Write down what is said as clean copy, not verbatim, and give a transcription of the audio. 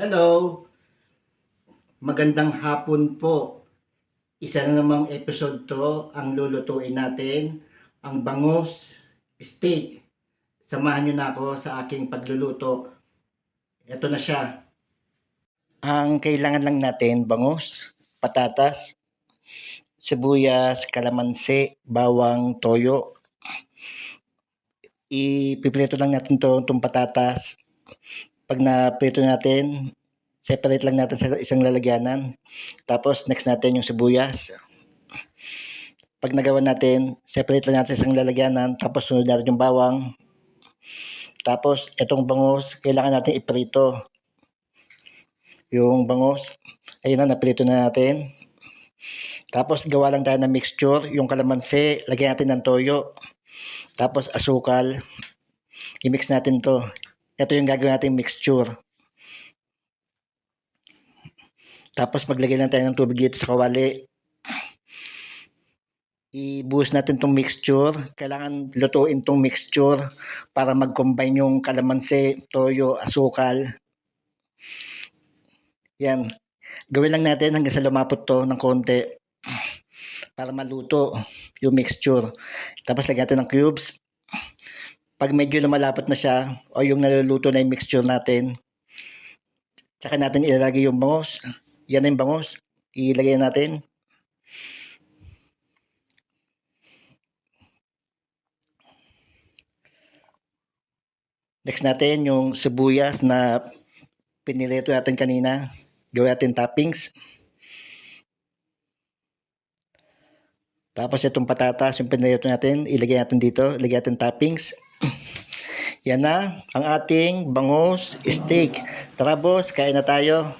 Hello, magandang hapon po. Isa na namang episode to ang lulutuin natin, ang bangus steak. Samahan nyo na ako sa aking pagluluto. Ito na siya. Ang kailangan lang natin, bangus, patatas, sibuyas, kalamansi, bawang, toyo. Ipiprito lang natin itong patatas. Pag naprito natin, separate lang natin sa isang lalagyanan. Tapos next natin yung sibuyas. Pag nagawa natin, separate lang natin sa isang lalagyanan. Tapos sunod natin yung bawang. Tapos itong bangus, kailangan natin iprito. Yung bangus, ayun na, naprito na natin. Tapos gawa lang tayo ng mixture. Yung kalamansi, lagyan natin ng toyo. Tapos asukal. I-mix natin to. Ito yung gagawin natin mixture. Tapos maglagay lang tayo ng tubig dito sa kawali. I-buhos natin tong mixture. Kailangan lutuin tong mixture para mag-combine yung kalamansi, toyo, asukal. Yan. Gawin lang natin hanggang sa lumapot to ng konti para maluto yung mixture. Tapos lagyan natin ng cubes. Pag medyo lumalapot na siya o yung naluluto na yung mixture natin, tsaka natin ilalagay yung bangus. Yan na yung bangus. Ilagay natin. Next natin yung sibuyas na pinilito natin kanina. Gawin natin toppings. Tapos itong patatas, yung pinilito natin, ilagay natin dito. Ilagay natin toppings. Yan na ang ating bangus steak. Tara boss, kain na tayo.